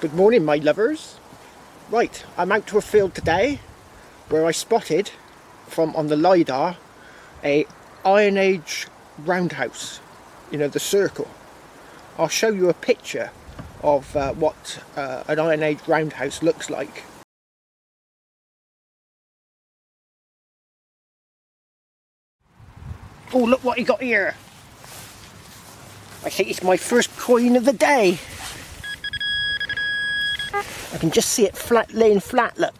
Good morning, my lovers. Right, I'm out to a field today where I spotted on the LIDAR a Iron Age roundhouse, you know, the circle. I'll show you a picture of what an Iron Age roundhouse looks like. Oh, look what he got here. I think it's my first coin of the day. I can just see it laying flat, look.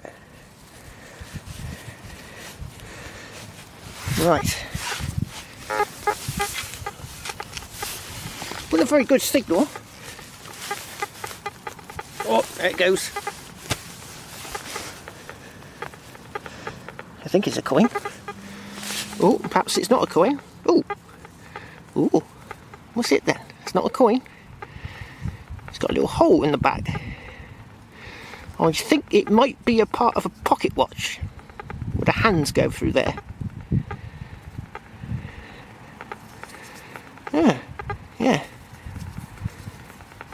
Right. With a very good signal. Oh, there it goes. I think it's a coin. Oh, perhaps it's not a coin. Oh. Ooh. What's it then? It's not a coin. It's got a little hole in the back. I think it might be a part of a pocket watch, where the hands go through there. Yeah.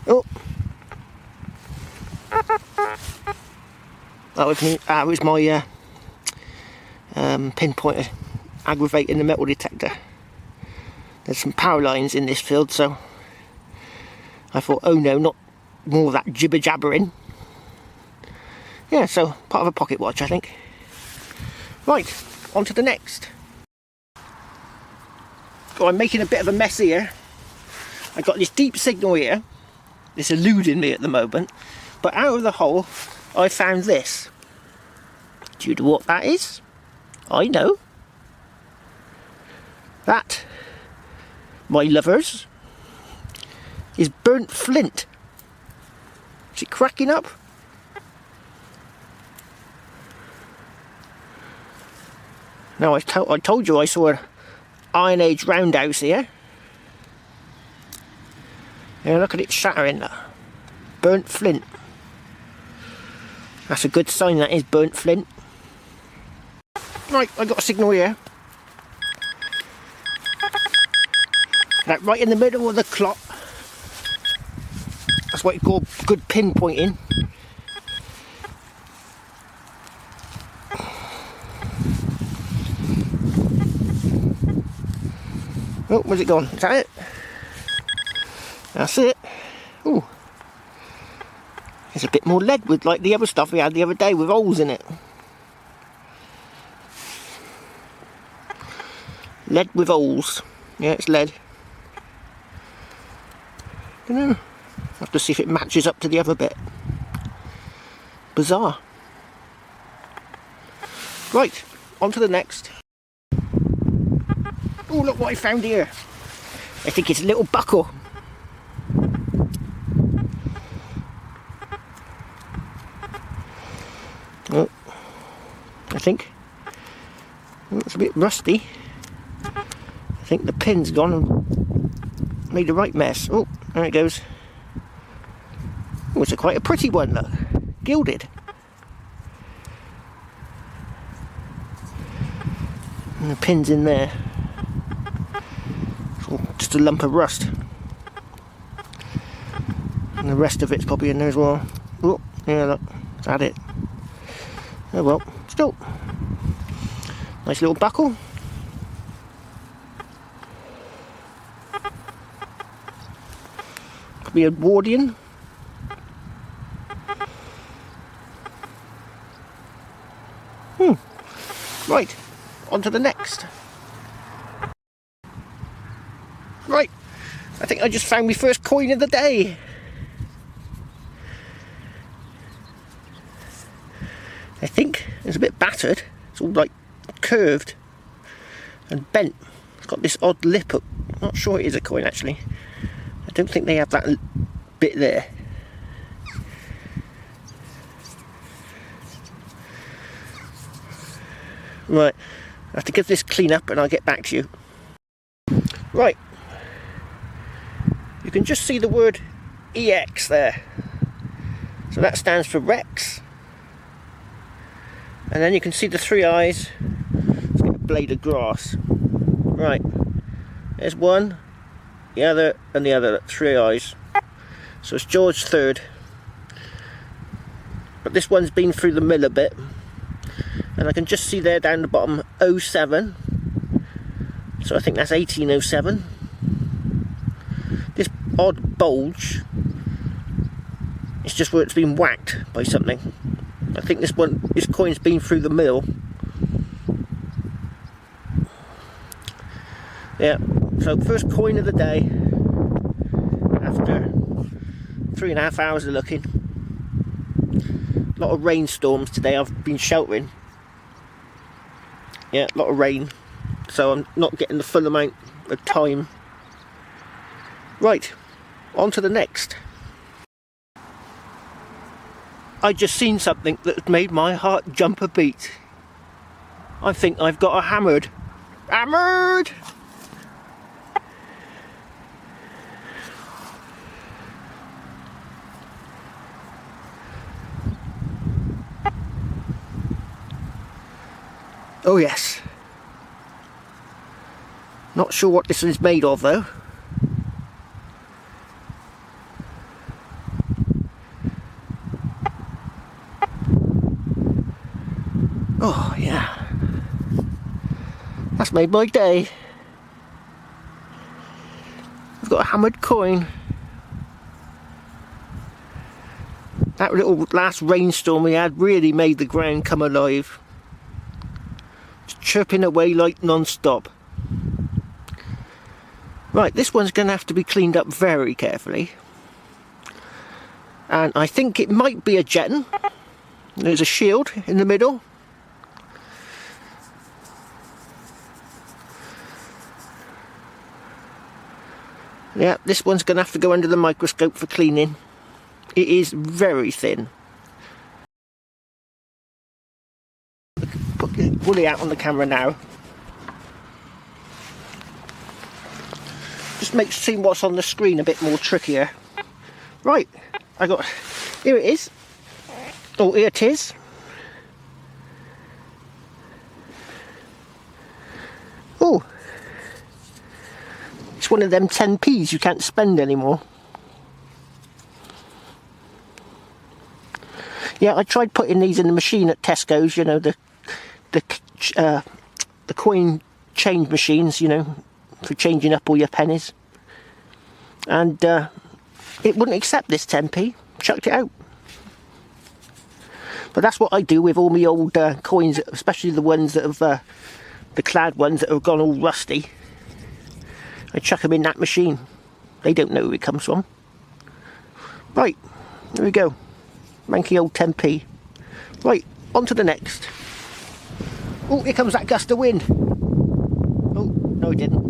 Oh. That was me. That was my pinpointer aggravating the metal detector. There's some power lines in this field, so I thought, oh no, not more of that jibber jabbering. Yeah, so part of a pocket watch, I think. Right, on to the next. Oh, I'm making a bit of a mess here. I got this deep signal here. It's eluding me at the moment. But out of the hole, I found this. Do you know what that is? I know. That, my lovers, is burnt flint. Is it cracking up? Now, I told you I saw an Iron Age roundhouse here. Yeah, look at it shattering. Burnt flint. That's a good sign, that is burnt flint. Right, I got a signal here. That right in the middle of the clock. That's what you call good pinpointing. Oh, where's it gone? Is that it? That's it. Ooh. There's a bit more lead with like the other stuff we had the other day with holes in it. Lead with holes. Yeah, it's lead. I don't know. I'll have to see if it matches up to the other bit. Bizarre. Right, on to the next. Oh, look what I found here. I think it's a little buckle. Oh, I think. Oh, it's a bit rusty. I think the pin's gone and made a right mess. Oh, there it goes. Oh, it's quite a pretty one, look. Gilded. And the pin's in there. Just a lump of rust. And the rest of it's probably in there as well. Oh, yeah, look. Is that it? Oh well, still. Nice little buckle. Could be Edwardian. Right, on to the next. Right, I think I just found my first coin of the day. I think it's a bit battered. It's all like curved and bent. It's got this odd lip up. I'm not sure it is a coin actually. I don't think they have that bit there. Right, I have to give this clean up and I'll get back to you. Right, you can just see the word EX there. So that stands for Rex. And then you can see the three eyes. Let's get a blade of grass. Right, there's one, the other, and the other. Three eyes. So it's George III. but this one's been through the mill a bit, and I can just see there down the bottom 07, so I think that's 1807. This odd bulge, it's just where it's been whacked by something. I think this coin's been through the mill. Yeah, so first coin of the day after 3.5 hours of looking. A lot of rainstorms today. I've been sheltering. Yeah, a lot of rain, so I'm not getting the full amount of time. Right, on to the next. I just seen something that made my heart jump a beat. I think I've got a hammered. Hammered! Oh yes. Not sure what this is made of though. Oh yeah. That's made my day. I've got a hammered coin. That little last rainstorm we had really made the ground come alive. Chirping away like non-stop. Right, this one's going to have to be cleaned up very carefully, and I think it might be a jetton. There's a shield in the middle. Yeah, this one's going to have to go under the microscope for cleaning. It is very thin. Put the woolly out on the camera now. Just makes seeing what's on the screen a bit more trickier. Right, here it is. Oh, here it is. Oh, it's one of them 10p's you can't spend anymore. Yeah, I tried putting these in the machine at Tesco's, you know, the coin change machines, you know, for changing up all your pennies, and it wouldn't accept this 10p. Chucked it out. But that's what I do with all my old coins, especially the ones that have the clad ones that have gone all rusty. I chuck them in that machine. They don't know where it comes from. Right, there we go. Manky old 10p. Right, on to the next. Oh, here comes that gust of wind. Oh, no it didn't.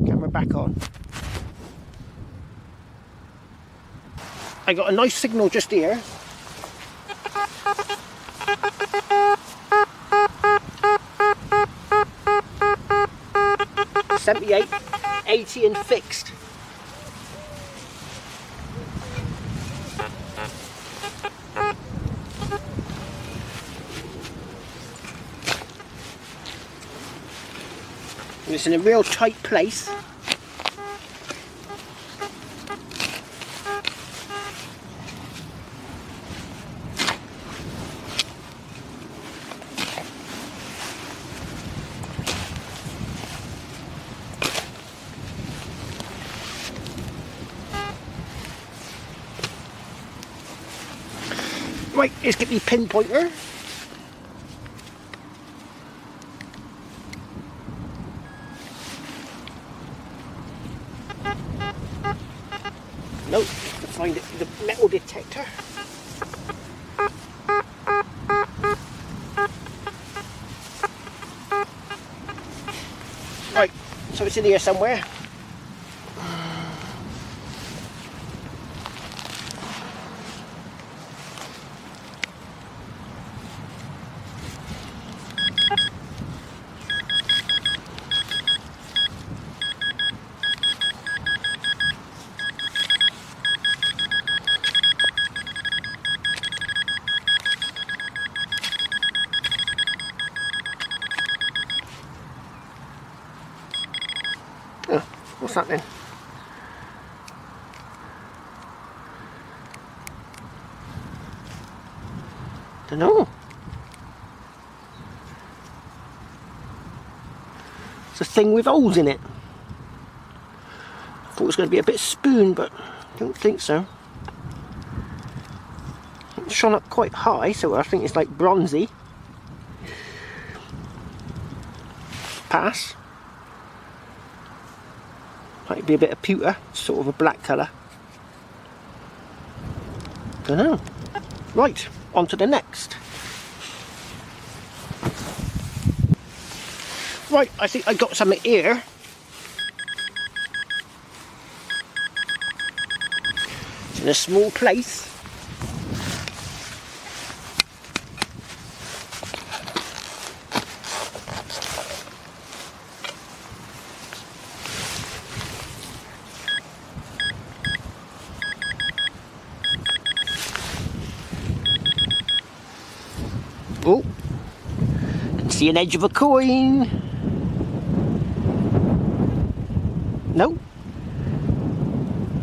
Camera back on. I got a nice signal just here. $78, $80 and fixed. And it's in a real tight place. Right, let's get the pinpointer. Nope, to find the metal detector. Right, so it's in here somewhere. Oh, what's that then? Don't know. It's a thing with holes in it. I thought it was going to be a bit of spoon, but I don't think so. It's shone up quite high, so I think it's like bronzy. Pass. Might be a bit of pewter, sort of a black colour. Don't know. Right, on to the next. Right, I think I got something here. It's in a small place. Oh, can see an edge of a coin. No.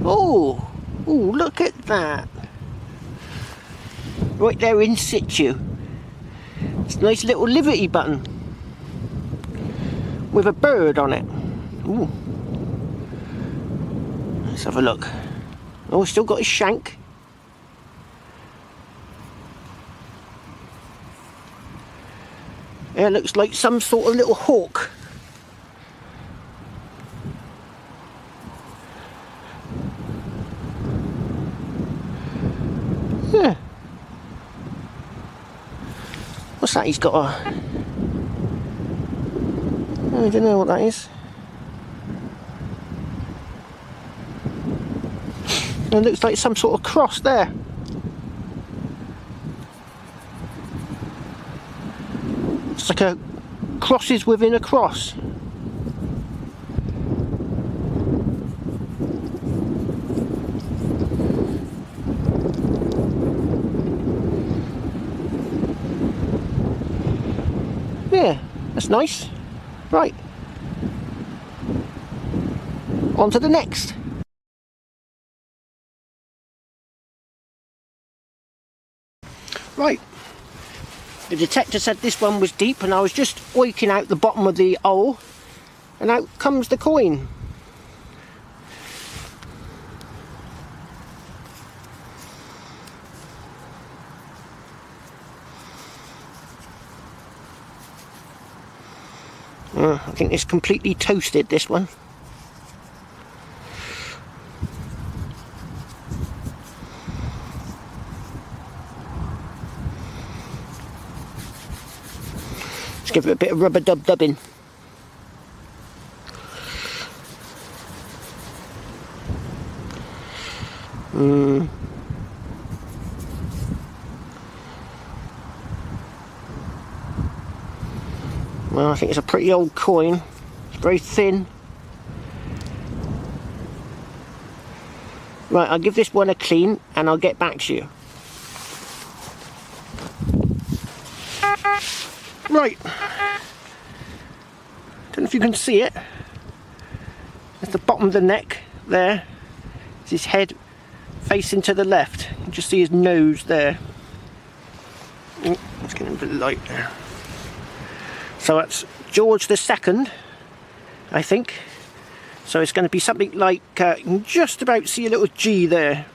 Oh, oh, look at that. Right there in situ. It's a nice little Liberty button with a bird on it. Ooh. Let's have a look. Oh, still got his shank. Yeah, looks like some sort of little hawk. Yeah. What's that? He's got a... I don't know what that is. It looks like some sort of cross there. It's like a crosses within a cross. Yeah, that's nice. Right. On to the next. Right. The detector said this one was deep, and I was just oiking out the bottom of the hole, and out comes the coin. I think it's completely toasted, this one. Let's give it a bit of rubber dubbing. Well, I think it's a pretty old coin. It's very thin. Right, I'll give this one a clean and I'll get back to you. Right. Don't know if you can see it. That's the bottom of the neck there. It's his head facing to the left. You can just see his nose there. Oh, let's get a bit of light there. So that's George II, I think. So it's going to be something like, you can just about see a little G there.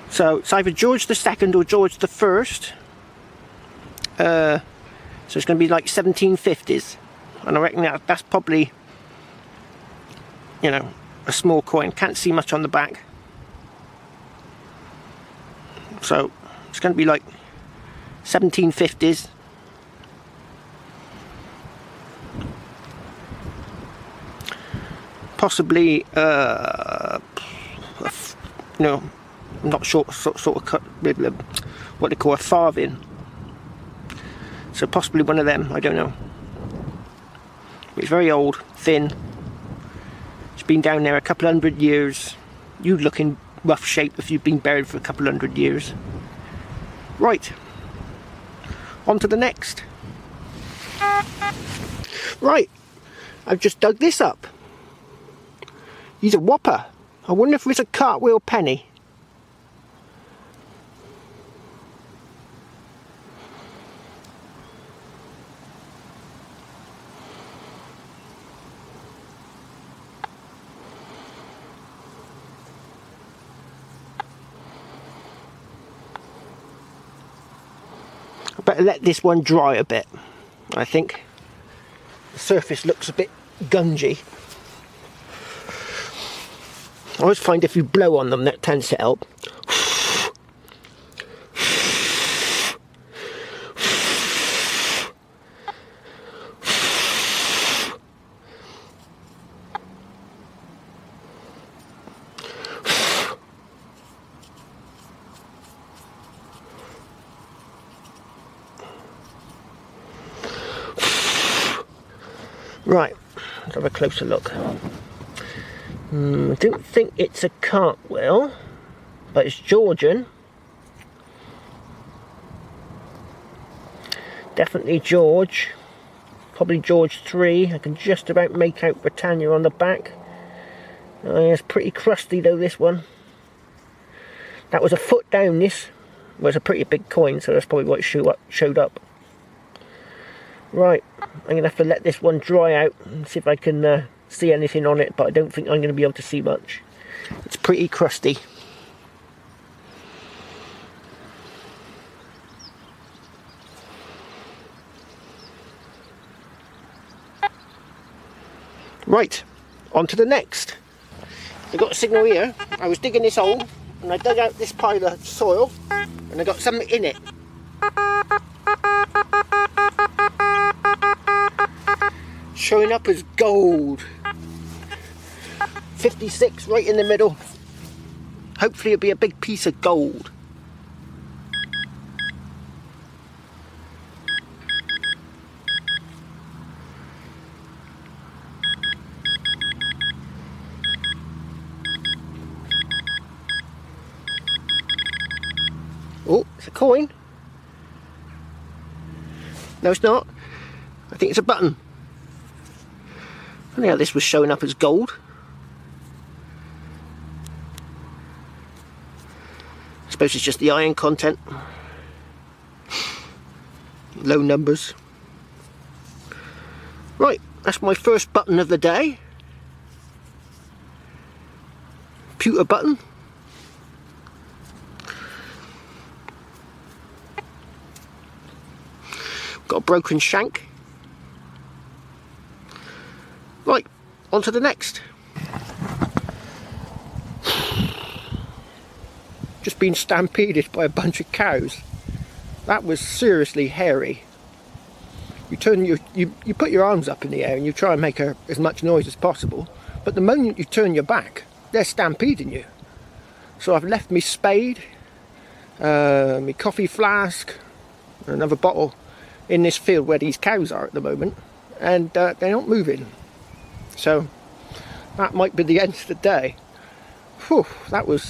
So it's either George II or George I. So it's going to be like 1750s. And I reckon that's probably, you know, a small coin. Can't see much on the back. So it's going to be like 1750s. Possibly, no, I'm not sure, sort of cut with what they call a farthing. So possibly one of them, I don't know. It's very old, thin. It's been down there a couple 100 years. You'd look in rough shape if you've been buried for a couple 100 years. Right, on to the next. Right, I've just dug this up. He's a whopper. I wonder if it's a cartwheel penny. Better let this one dry a bit. I think the surface looks a bit gungy. I always find if you blow on them, that tends to help. Right, let's have a closer look. I don't think it's a cartwheel, but it's Georgian. Definitely George. Probably George 3. I can just about make out Britannia on the back. It's pretty crusty though, this one. That was a foot down, this. Was a pretty big coin, so that's probably what showed up. Right, I'm going to have to let this one dry out and see if I can see anything on it, but I don't think I'm going to be able to see much. It's pretty crusty. Right, on to the next. I've got a signal here. I was digging this hole and I dug out this pile of soil and I got something in it. Showing up as gold. 56 right in the middle. Hopefully it'll be a big piece of gold. Oh, it's a coin. No, it's not. I think it's a button. I think this was showing up as gold. I suppose it's just the iron content. Low numbers. Right, that's my first button of the day. Pewter button. Got a broken shank. Right, on to the next. Just been stampeded by a bunch of cows. That was seriously hairy. You put your arms up in the air and you try and make as much noise as possible, but the moment you turn your back, they're stampeding you. So I've left me spade, my coffee flask, another bottle in this field where these cows are at the moment, and they're not moving. So that might be the end of the day. Whew, that was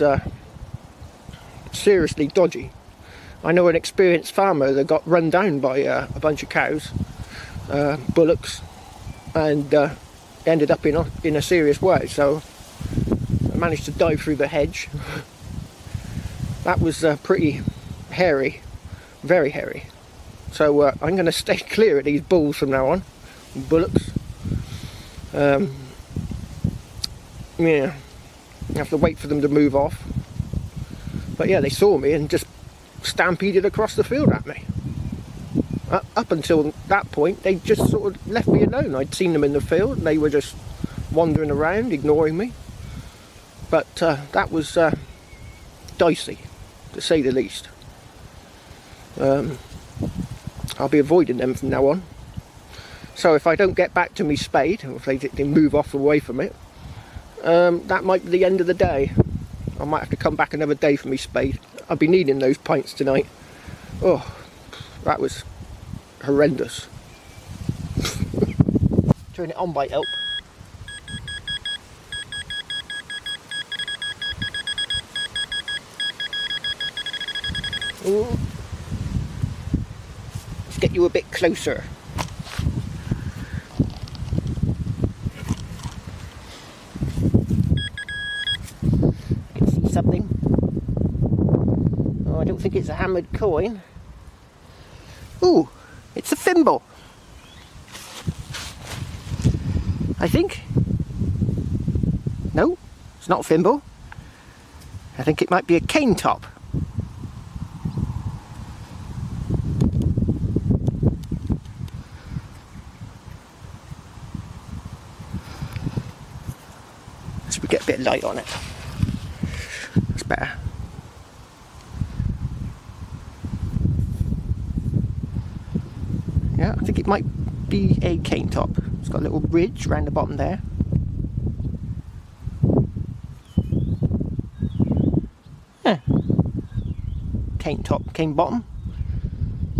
seriously dodgy. I know an experienced farmer that got run down by a bunch of cows, bullocks, and ended up in a serious way. So I managed to dive through the hedge. That was pretty hairy, very hairy. So I'm going to stay clear of these bulls from now on, bullocks. Yeah, I have to wait for them to move off. But yeah, they saw me and just stampeded across the field at me. Up until that point, they just sort of left me alone. I'd seen them in the field and they were just wandering around, ignoring me. But that was dicey, to say the least. I'll be avoiding them from now on. So if I don't get back to me spade, or if they move off away from it, that might be the end of the day. I might have to come back another day for me spade. I'll be needing those pints tonight. Oh, that was horrendous. Turn it on might help. Ooh. Let's get you a bit closer. I can see something. Oh, I don't think it's a hammered coin. Ooh, it's a thimble. I think. No, it's not a thimble. I think it might be a cane top. light on it. That's better. Yeah, I think it might be a cane top. It's got a little ridge around the bottom there. Yeah. Cane top, cane bottom.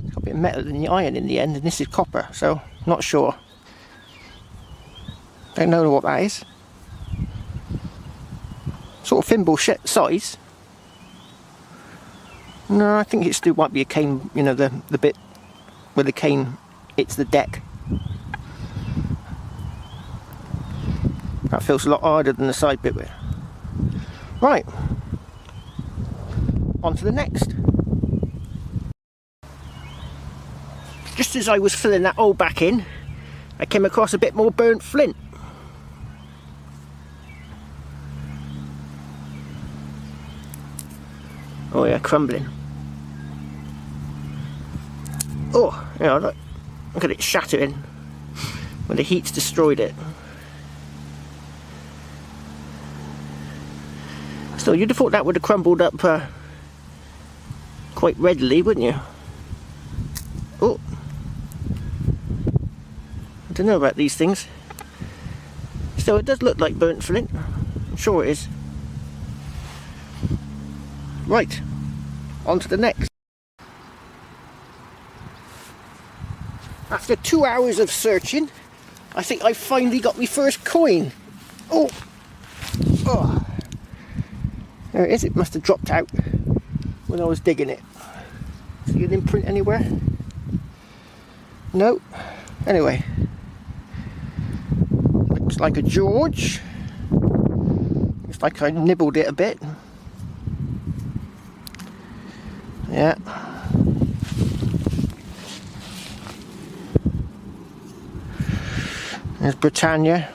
It's got a bit of metal in the iron in the end, and this is copper, so not sure. Don't know what that is. Sort of thimble size. No, I think it still might be a cane, you know, the bit where the cane hits the deck. That feels a lot harder than the side bit. Right. On to the next. Just as I was filling that hole back in, I came across a bit more burnt flint. Oh yeah, crumbling. Oh, yeah, look at it shattering when the heat's destroyed it. Still, you'd have thought that would have crumbled up quite readily, wouldn't you? Oh, I don't know about these things. Still, it does look like burnt flint. I'm sure it is. Right, on to the next. After 2 hours of searching, I think I finally got my first coin. Oh, oh. There it is. It must have dropped out when I was digging it. See an imprint anywhere? No. Anyway, looks like a George. Looks like I nibbled it a bit. Yeah. There's Britannia.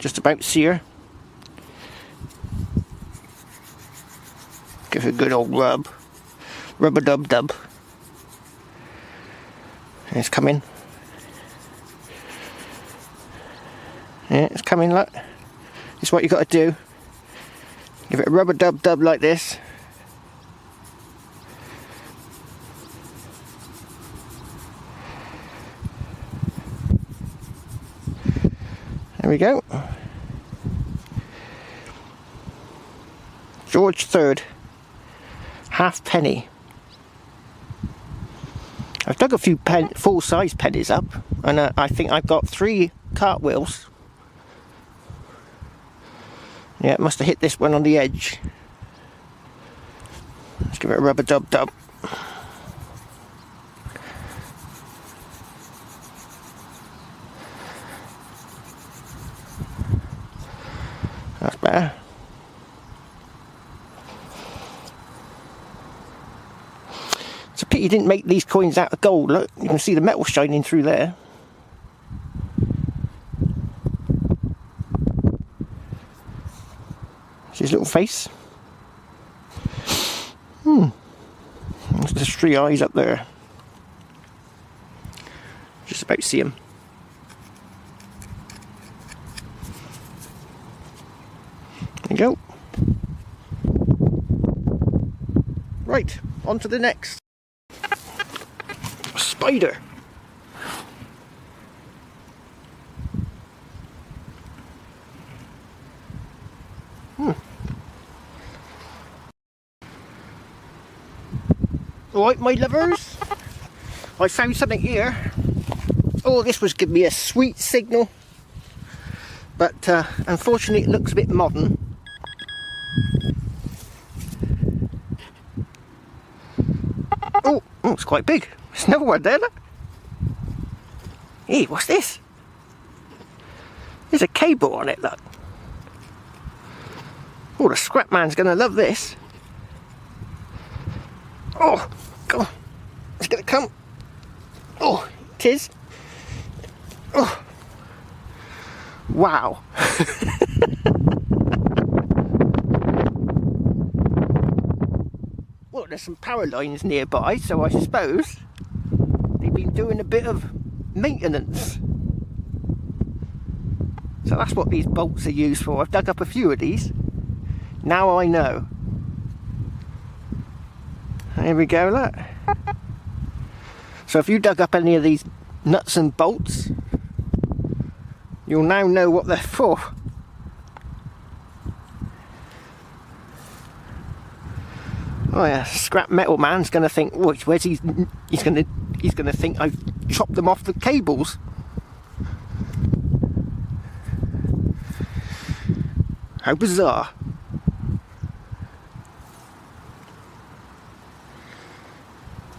Just about see her. Give it a good old rub. Rub-a-dub-dub. It's coming. Yeah, it's coming, look. It's what you got to do. Give it a rub-a-dub-dub like this. There we go. George III. Halfpenny. I've dug a few full-size pennies up, and I think I've got 3 cartwheels. Yeah, it must have hit this one on the edge. Let's give it a rub-a-dub-dub. That's better. It's a pity you didn't make these coins out of gold. Look, you can see the metal shining through there. It's his little face. There's just 3 eyes up there. Just about to see him. There you go. Right, on to the next. Spider. Alright, my lovers, I found something here. Oh, this was giving me a sweet signal, but unfortunately it looks a bit modern. Oh, it's quite big. There's another one there, look. Hey, what's this? There's a cable on it, look. Oh, the scrap man's gonna love this. Oh, come on. It's gonna come. Oh, it is. Oh. Wow. Well, there's some power lines nearby, so I suppose they've been doing a bit of maintenance. So that's what these bolts are used for. I've dug up a few of these. Now I know. There we go, look. So if you dug up any of these nuts and bolts, you'll now know what they're for. Oh yeah, scrap metal man's gonna think, where's he's gonna think I've chopped them off the cables. How bizarre.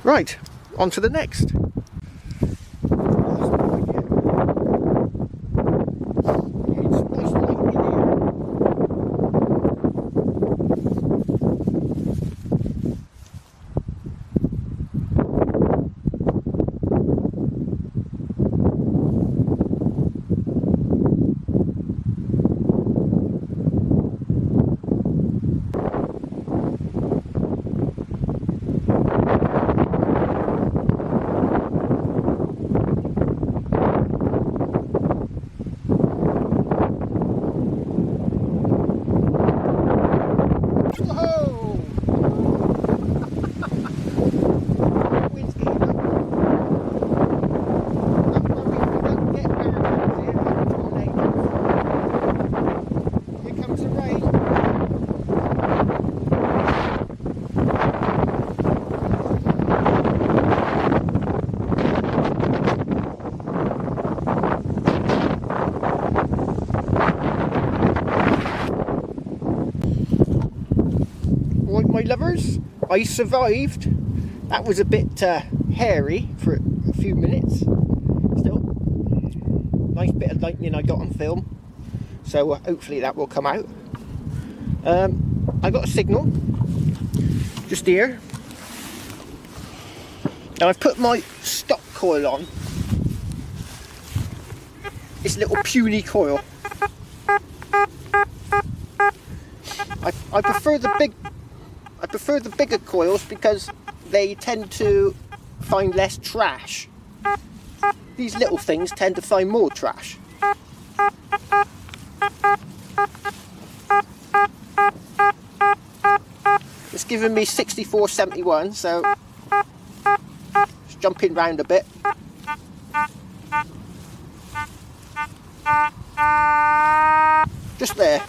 Right, on to the next. My lovers, I survived. That was a bit hairy for a few minutes. Still, nice bit of lightning I got on film, so hopefully that will come out. I got a signal just here. Now I've put my stock coil on. This little puny coil. I prefer the bigger coils because they tend to find less trash. These little things tend to find more trash. It's giving me 64.71, so it's jumping round a bit. Just there.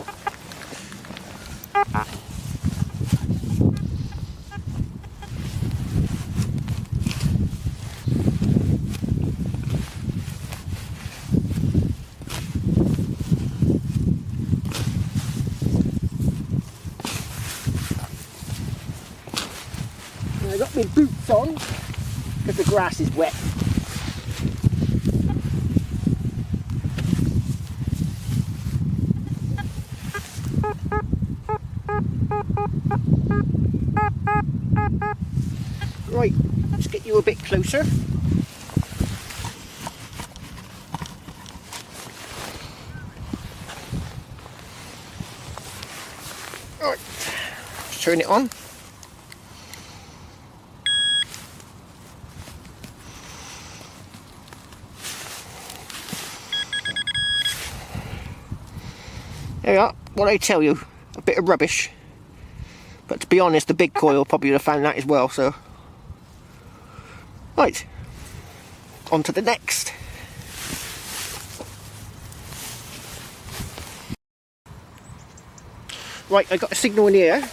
I got my boots on because the grass is wet. Right, let's get you a bit closer. Right, let's turn it on. There we are, what I tell you, a bit of rubbish. But to be honest, the big coil probably would have found that as well, so. Right, on to the next. Right, I got a signal in here.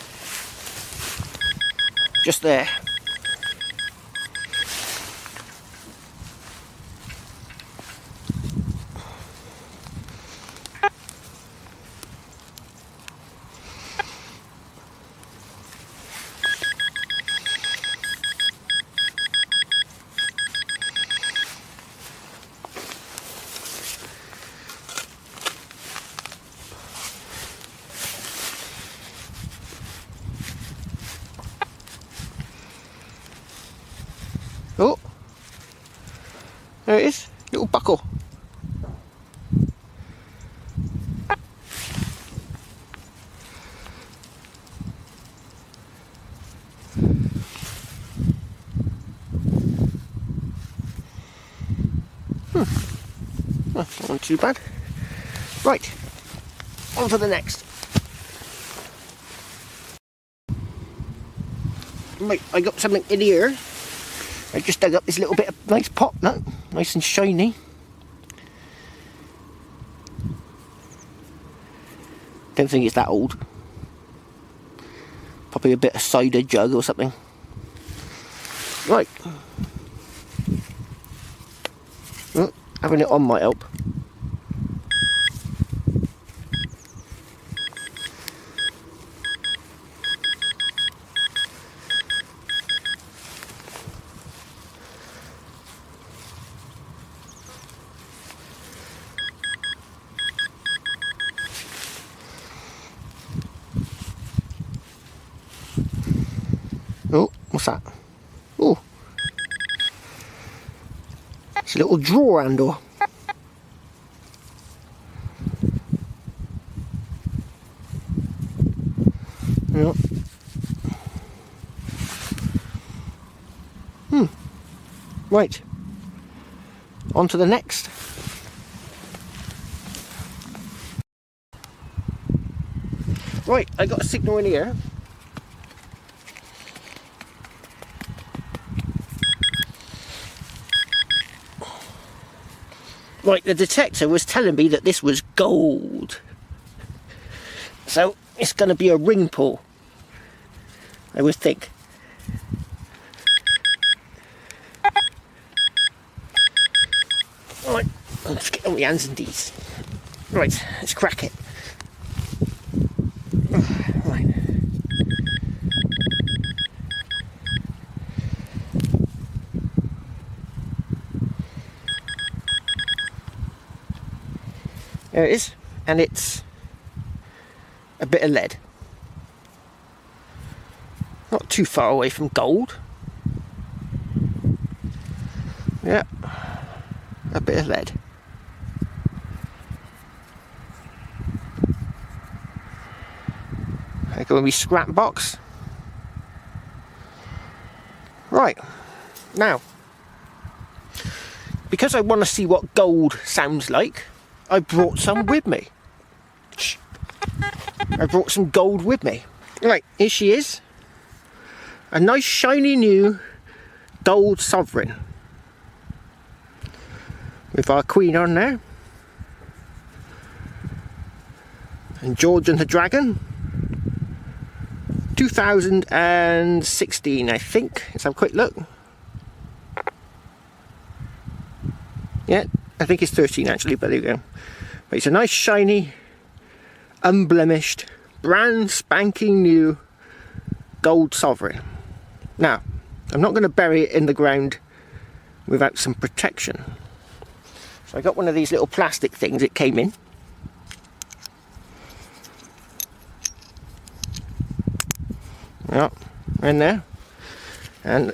Just there. Oh, there it is, little buckle. Well, not too bad. Right, on to the next. Right, I got something in here. I just dug up this little bit of nice pop nut, nice and shiny. Don't think it's that old. Probably a bit of cider jug or something. Right. Oh, having it on might help. Oh, what's that? Oh, it's a little drawer handle. Yeah. Right. On to the next. Right, I got a signal in here. Right, the detector was telling me that this was gold. So it's going to be a ring pull, I would think. Right, let's get on my hands and knees. Right, let's crack it. Right. There it is, and it's a bit of lead. Not too far away from gold. Yeah, a bit of lead. I go in my scrap box. Right, now, because I want to see what gold sounds like, I brought some with me. I brought some gold with me. Right, here she is. A nice shiny new gold sovereign. With our queen on there. And George and the Dragon. 2016, I think. Let's have a quick look. Yeah, I think it's 13 actually, but there you go. But it's a nice shiny, unblemished, brand spanking new gold sovereign. Now, I'm not going to bury it in the ground without some protection. So I got one of these little plastic things it came in. Yeah, in there. And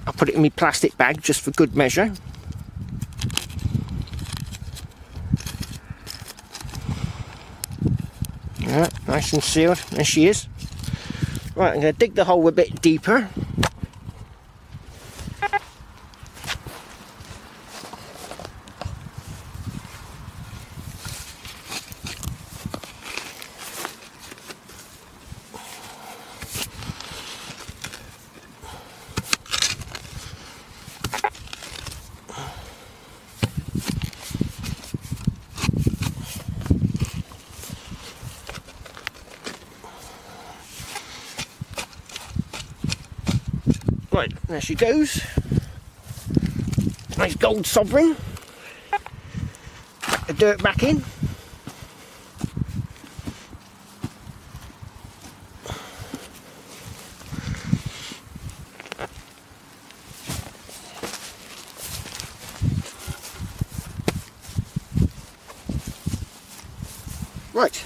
I'll put it in my plastic bag just for good measure. Yeah, nice and sealed. There she is. Right, I'm going to dig the hole a bit deeper. Right, there she goes. Nice gold sovereign. Pack the dirt back in. Right.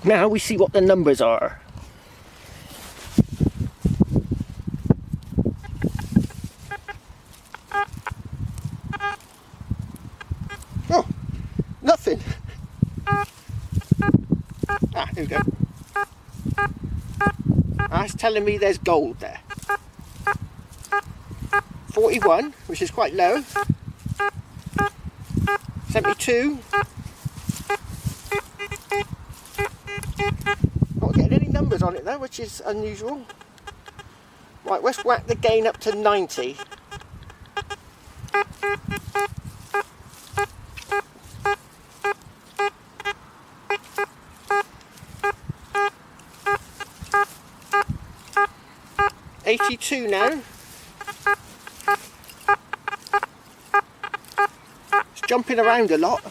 Now we see what the numbers are. Oh, nothing. Ah, here we go. That's telling me there's gold there. 41, which is quite low. 72. Not getting any numbers on it though, which is unusual. Right, let's whack the gain up to 90. $82 now. It's jumping around a lot.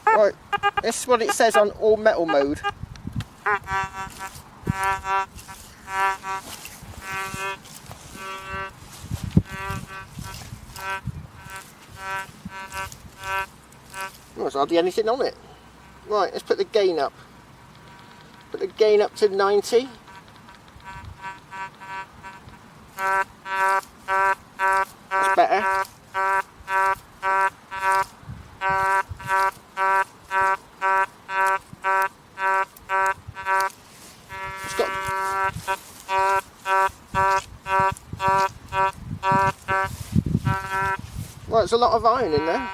Right, this is what it says on all metal mode. Oh, there's hardly anything on it. Right, let's put the gain up. Put the gain up to 90. That's better. It's got... Well, there's a lot of iron in there.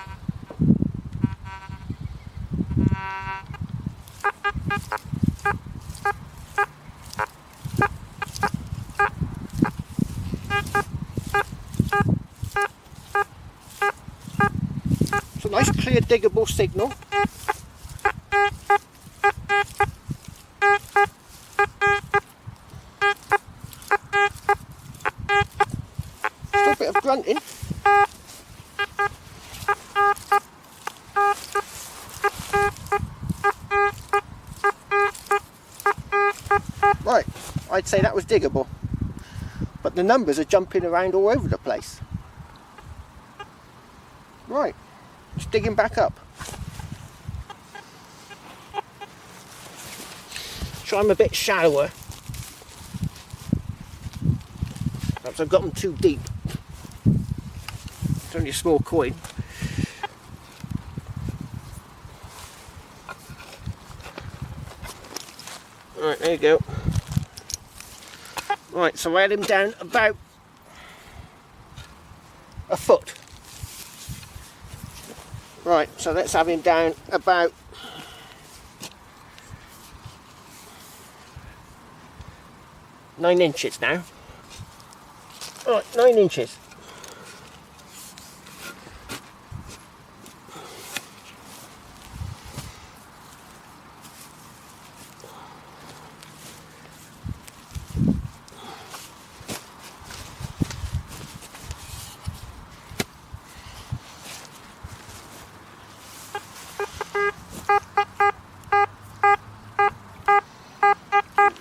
It's a nice clear diggable signal. Still a bit of grunting. Right, I'd say that was diggable, but the numbers are jumping around all over the place. Right, just digging back up. Try them a bit shallower. Perhaps I've got them too deep. It's only a small coin. Right, there you go. Right, so I had him down about a foot. Right, so let's have him down about nine inches now. Right, 9 inches.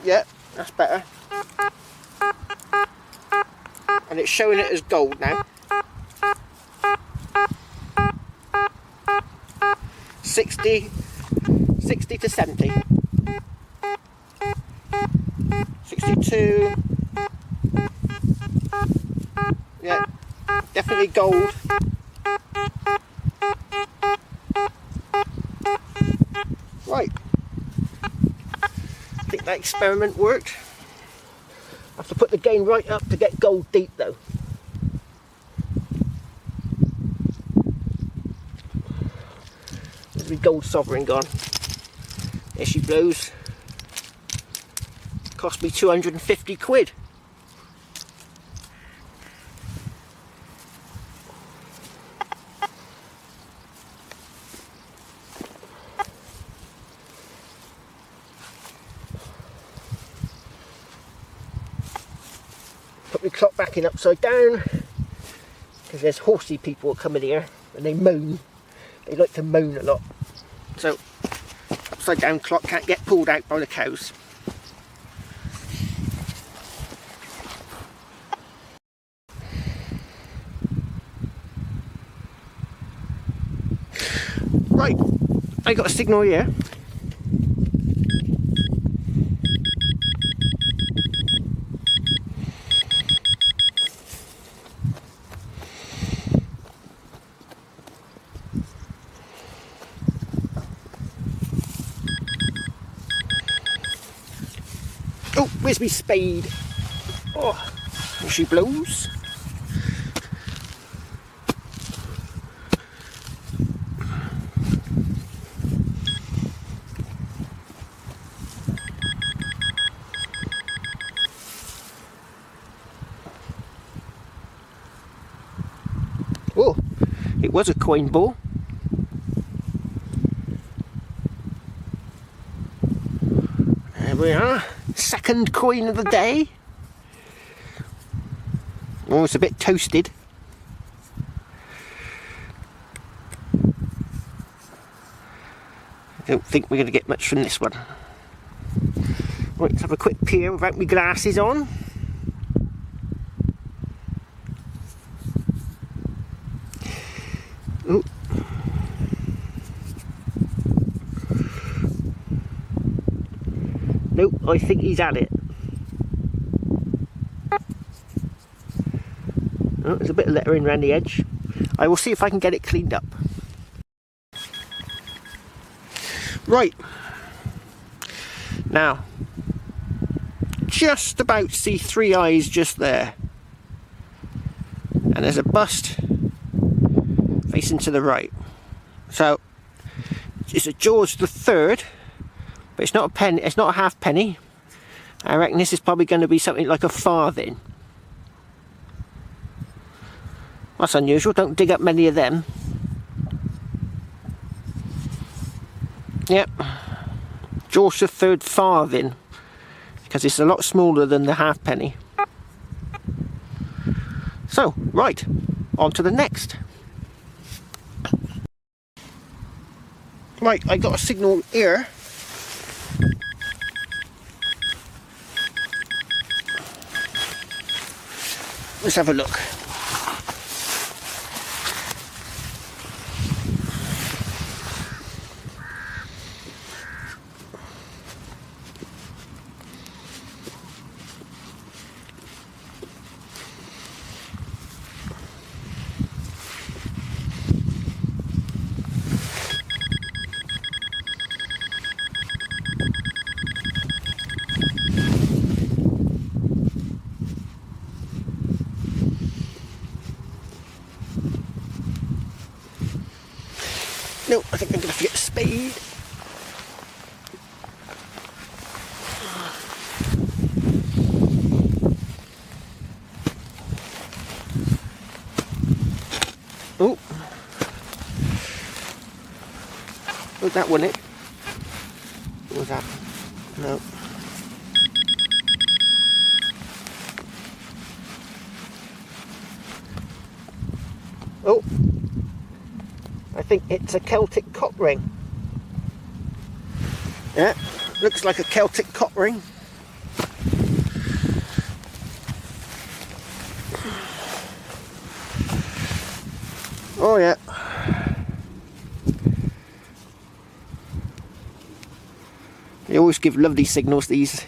Yeah, that's better. And it's showing it as gold now. 60 to 70. 62. Yeah, definitely gold. Right. I think that experiment worked. I have to put the gain right up to get gold deep though. There's my gold sovereign gone. There she blows. Cost me 250 quid. Put my clock back in upside down because there's horsey people coming here and they moan. They like to moan a lot. So upside down clock can't get pulled out by the cows. Right, I got a signal here. Oh, where's my spade? Oh, She blows. Oh, it was a coin ball. There we are, second coin of the day. Oh, it's a bit toasted. I don't think we're going to get much from this one. Right, let's have a quick peer without my glasses on. Ooh. Nope, I think he's at it. Oh, there's a bit of lettering around the edge. I will see if I can get it cleaned up. Right. Now, just about see three eyes just there. And there's a bust facing to the right. So, it's a George III, but it's not a penny, it's not a half penny. I reckon this is probably going to be something like a farthing. That's unusual, don't dig up many of them. Yep, George III farthing, because it's a lot smaller than the halfpenny. So, right, on to the next. Right, I got a signal here. Let's have a look. No, I think I'm going to forget the spade. Oh. Was that one it? What was that? No. Oh. I think it's a Celtic cock ring. Yeah, looks like a Celtic cock ring. Oh yeah. They always give lovely signals, these.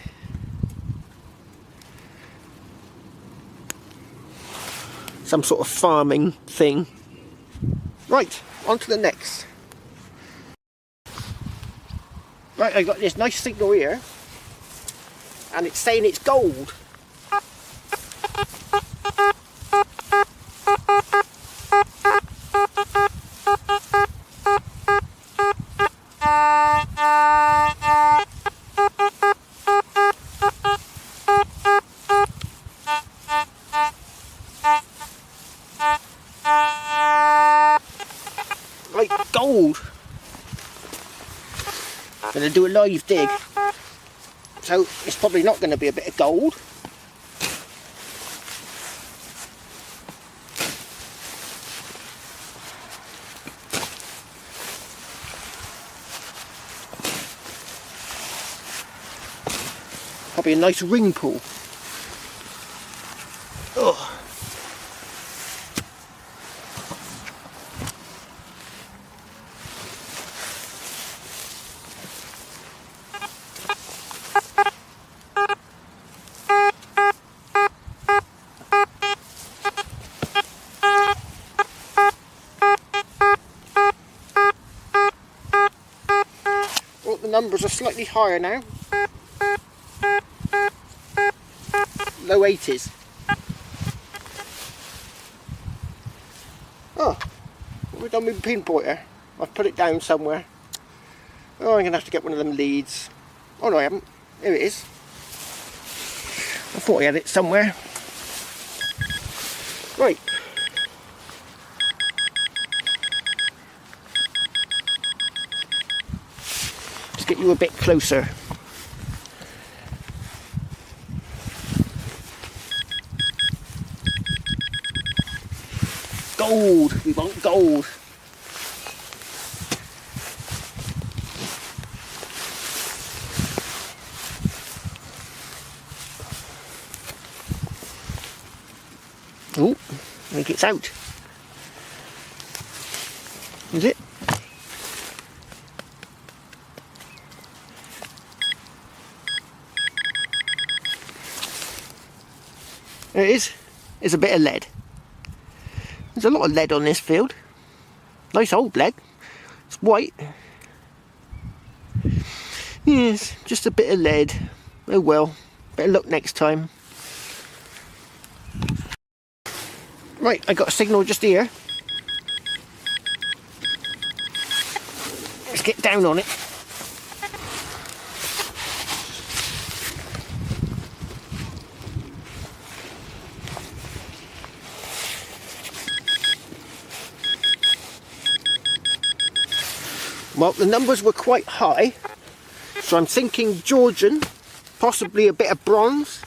Some sort of farming thing. Right, on to the next. Right, I got this nice signal here, and it's saying it's gold. Like gold. I'm going to do a live dig, so it's probably not going to be a bit of gold. Probably a nice ring pull. Oh. The numbers are slightly higher now. Low 80s. on my pinpointer. I've put it down somewhere. Oh, I'm going to have to get one of them leads. Oh no, I haven't. Here it is. I thought I had it somewhere. Right. Let's get you a bit closer. Gold! We want gold! Oh, I think it's out. Is it? There it is. It's a bit of lead. There's a lot of lead on this field. Nice old lead. It's white. Yes, just a bit of lead. Oh well. Better look next time. Right, I got a signal just here. Let's get down on it. Well, the numbers were quite high, so I'm thinking Georgian, possibly a bit of bronze.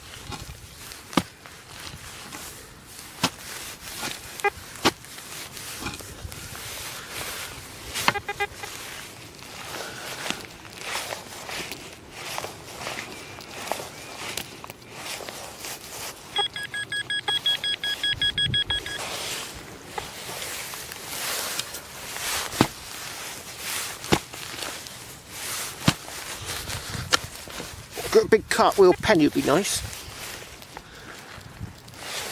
Got a big cartwheel penny would be nice.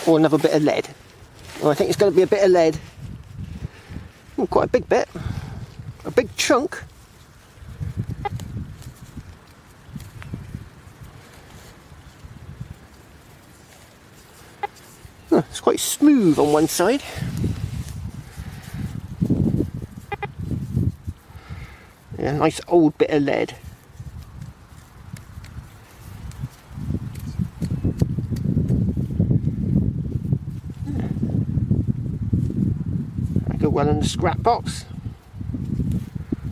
Or another bit of lead. Well, I think it's going to be a bit of lead. Oh, quite a big bit. A big chunk. Oh, it's quite smooth on one side. Yeah, nice old bit of lead. Go well in the scrap box.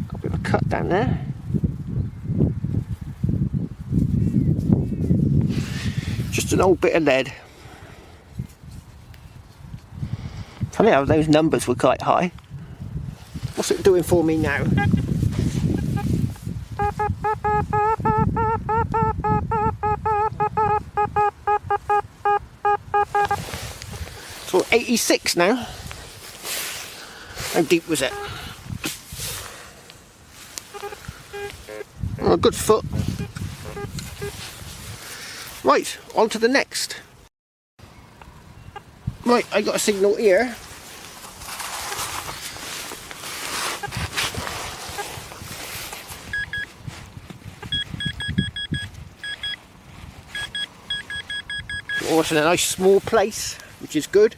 Got a bit of a cut down there. Just an old bit of lead. Funny how those numbers were quite high. What's it doing for me now? So 86 now. How deep was it? Oh, a good foot. Right, on to the next. Right, I got a signal here. Oh, it's in a nice small place, which is good.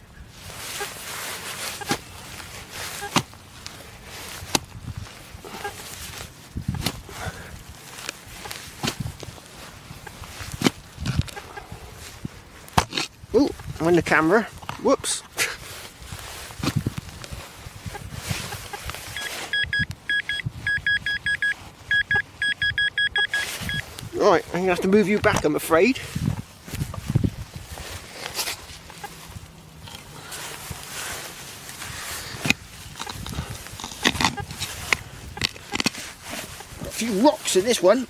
Oh, I'm in the camera. Whoops. Right, I'm going to have to move you back, I'm afraid. A few rocks in this one.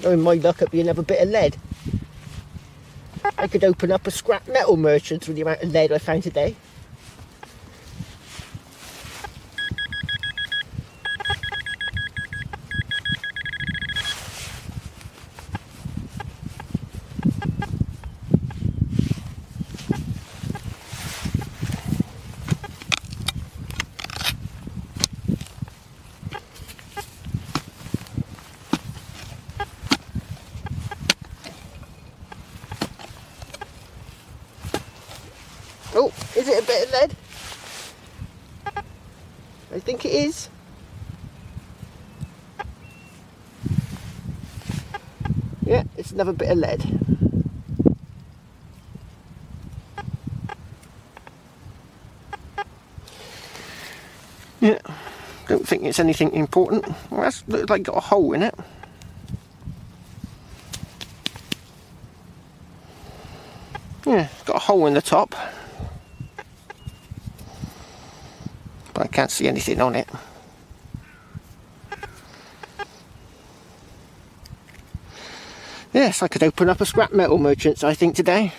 Oh, in my luck, it'd be another bit of lead. I could open up a scrap metal merchant with the amount of lead I found today. Oh, is it a bit of lead? I think it is. Yeah, it's another bit of lead. Yeah, don't think it's anything important. Well, that's looks like got a hole in it. Yeah, it's got a hole in the top. But I can't see anything on it. Yes, I could open up a scrap metal merchant's, I think, today.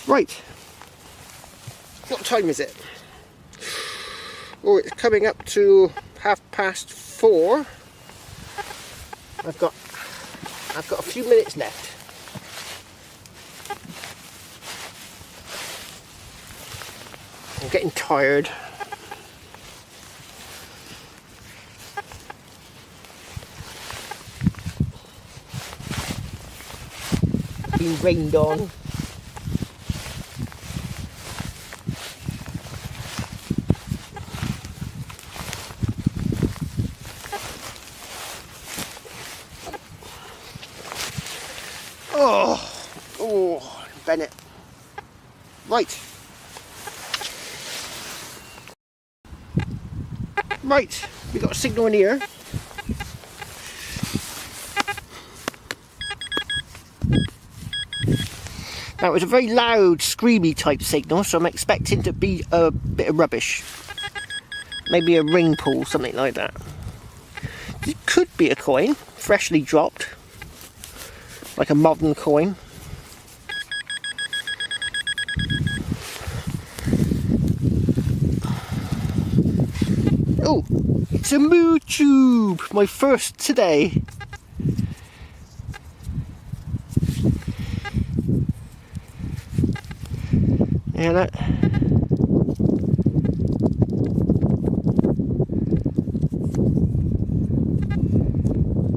Right. What time is it? Oh, it's coming up to 4:30. I've got a few minutes left. I'm getting tired. Being rained on. Oh, Bennett. Right. Right, we got a signal in here. Now it was a very loud, screamy type signal, so I'm expecting to be a bit of rubbish. Maybe a ring pull, something like that. It could be a coin, freshly dropped. Like a modern coin. Oh, it's a moo tube! My first today. Yeah, that.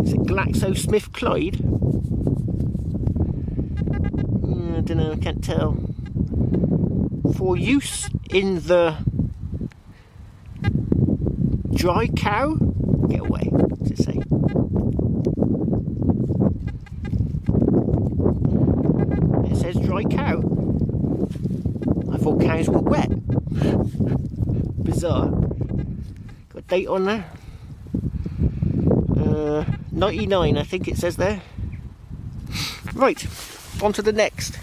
Is it GlaxoSmithKline? I don't know, I can't tell. For use in the dry cow? Get away, what's it say? It says dry cow. I thought cows were wet. Bizarre. Got a date on there. 99, I think it says there. Right, on to the next.